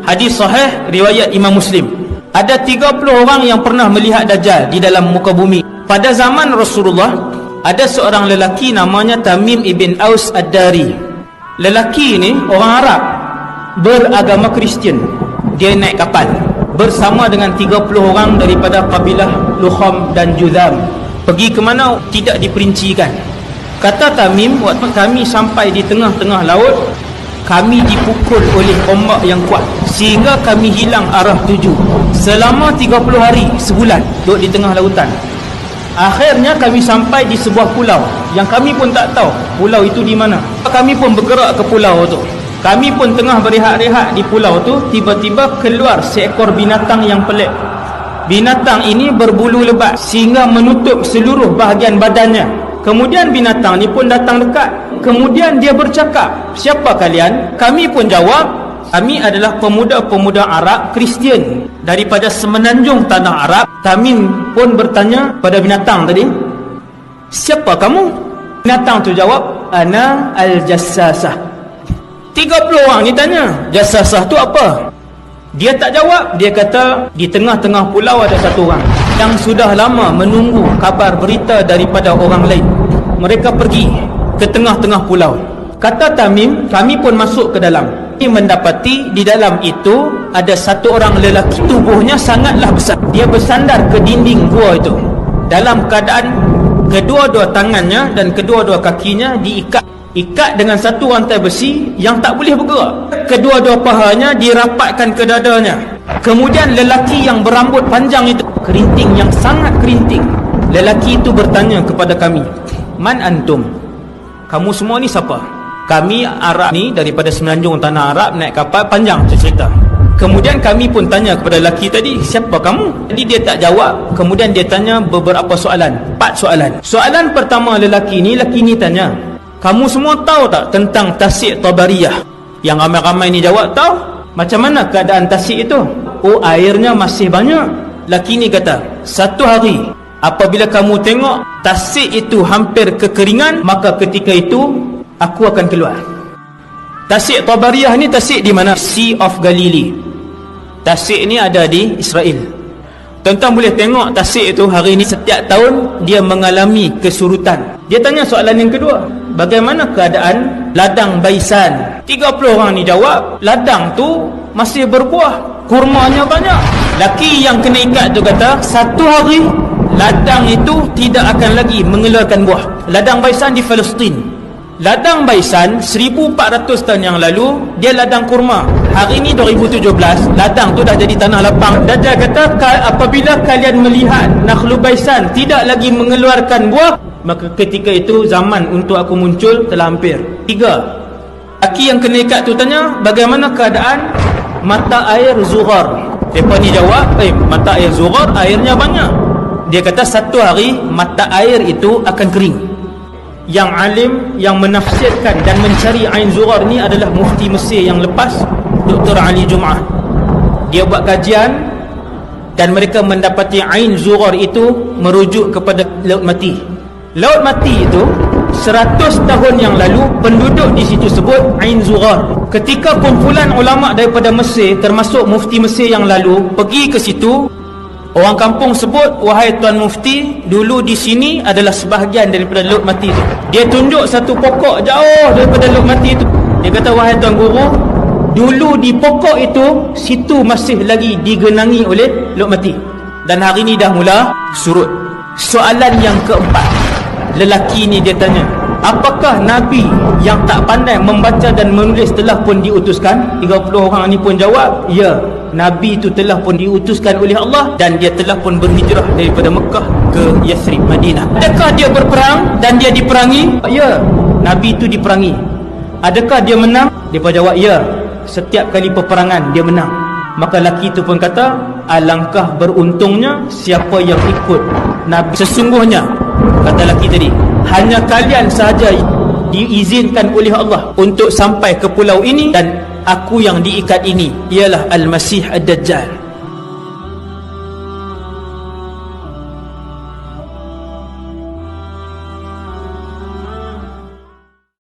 Hadis sahih riwayat Imam Muslim. Ada 30 orang yang pernah melihat Dajjal di dalam muka bumi. Pada zaman Rasulullah, ada seorang lelaki namanya Tamim ibn Aus Ad-Dari. Lelaki ini orang Arab, beragama Kristian. Dia naik kapal bersama dengan 30 orang daripada kabilah Lukham dan Judham. Pergi ke mana tidak diperincikan. Kata Tamim, waktu kami sampai di tengah-tengah laut, kami dipukul oleh ombak yang kuat sehingga kami hilang arah tuju. Selama 30 hari, sebulan duduk di tengah lautan. Akhirnya kami sampai di sebuah pulau yang kami pun tak tahu pulau itu di mana. Kami pun bergerak ke pulau itu. Kami pun tengah berehat-rehat di pulau tu, tiba-tiba keluar seekor binatang yang pelik. Binatang ini berbulu lebat sehingga menutup seluruh bahagian badannya. Kemudian binatang ni pun datang dekat. Kemudian dia bercakap, "Siapa kalian?" Kami pun jawab, "Kami adalah pemuda-pemuda Arab Kristian daripada semenanjung tanah Arab." Tamim pun bertanya pada binatang tadi, "Siapa kamu?" Binatang tu jawab, "Ana al-Jassasah." 30 orang ni tanya, Jassasah tu apa? Dia tak jawab. Dia kata, di tengah-tengah pulau ada satu orang yang sudah lama menunggu kabar berita daripada orang lain. Mereka pergi ke tengah-tengah pulau. Kata Tamim, kami pun masuk ke dalam. Kami mendapati di dalam itu ada satu orang lelaki, tubuhnya sangatlah besar. Dia bersandar ke dinding gua itu dalam keadaan kedua-dua tangannya dan kedua-dua kakinya diikat dengan satu rantai besi yang tak boleh bergerak. Kedua-dua pahanya dirapatkan ke dadanya. Kemudian lelaki yang berambut panjang itu, kerinting yang sangat kerinting. Lelaki itu bertanya kepada kami, "Man antum?" Kamu semua ni siapa? Kami Arab ni daripada semenanjung tanah Arab, naik kapal, panjang cerita. Kemudian kami pun tanya kepada lelaki tadi, "Siapa kamu?" Jadi dia tak jawab. Kemudian dia tanya beberapa soalan, 4 soalan. Soalan pertama lelaki ni tanya, "Kamu semua tahu tak tentang Tasik Tabariyah?" Yang ramai-ramai ni jawab, "Tahu." "Macam mana keadaan Tasik itu?" "Oh, airnya masih banyak." Lelaki ni kata, "Satu hari apabila kamu tengok Tasik itu hampir kekeringan, maka ketika itu aku akan keluar." Tasik Tabariyah ni Tasik di mana? Sea of Galilee. Tasik ni ada di Israel. Tuan-tuan boleh tengok Tasik itu hari ini setiap tahun dia mengalami kesurutan. Dia tanya soalan yang kedua, bagaimana keadaan ladang Baisan? 30 orang ni jawab, ladang tu masih berbuah, kurmanya banyak. Laki yang kena ikat tu kata, satu hari ladang itu tidak akan lagi mengeluarkan buah. Ladang Baisan di Palestin. Ladang Baisan 1400 tahun yang lalu dia ladang kurma. Hari ini 2017 ladang tu dah jadi tanah lapang. Dajjal kata, apabila kalian melihat Nakhlu Baisan tidak lagi mengeluarkan buah, maka ketika itu zaman untuk aku muncul telah hampir. 3. Laki yang kena ikat tu tanya, bagaimana keadaan mata air Zughar? Mereka ni jawab, mata air Zughar airnya banyak. Dia kata satu hari mata air itu akan kering. Yang alim yang menafsirkan dan mencari Ain Zughar ni adalah mufti Mesir yang lepas, Dr. Ali Jum'ah. Dia buat kajian dan mereka mendapati Ain Zughar itu merujuk kepada Laut Mati. Laut Mati itu 100 tahun yang lalu penduduk di situ sebut Ain Zughar. Ketika kumpulan ulama daripada Mesir termasuk mufti Mesir yang lalu pergi ke situ, orang kampung sebut, wahai Tuan Mufti, dulu di sini adalah sebahagian daripada Laut Mati itu. Dia tunjuk satu pokok jauh daripada Laut Mati itu. Dia kata, wahai Tuan Guru, dulu di pokok itu, situ masih lagi digenangi oleh Laut Mati. Dan hari ini dah mula surut. Soalan yang keempat, lelaki ni dia tanya, apakah Nabi yang tak pandai membaca dan menulis telah pun diutuskan? 30 orang ni pun jawab, ya, Nabi itu telah pun diutuskan oleh Allah dan dia telah pun berhijrah daripada Mekah ke Yathrib, Madinah. Adakah dia berperang dan dia diperangi? Ya, Nabi itu diperangi. Adakah dia menang? Dia pun jawab, ya, setiap kali peperangan dia menang. Maka lelaki itu pun kata, alangkah beruntungnya siapa yang ikut Nabi. Sesungguhnya, kata lelaki tadi, hanya kalian sahaja diizinkan oleh Allah untuk sampai ke pulau ini, dan aku yang diikat ini ialah Al-Masih Ad-Dajjal.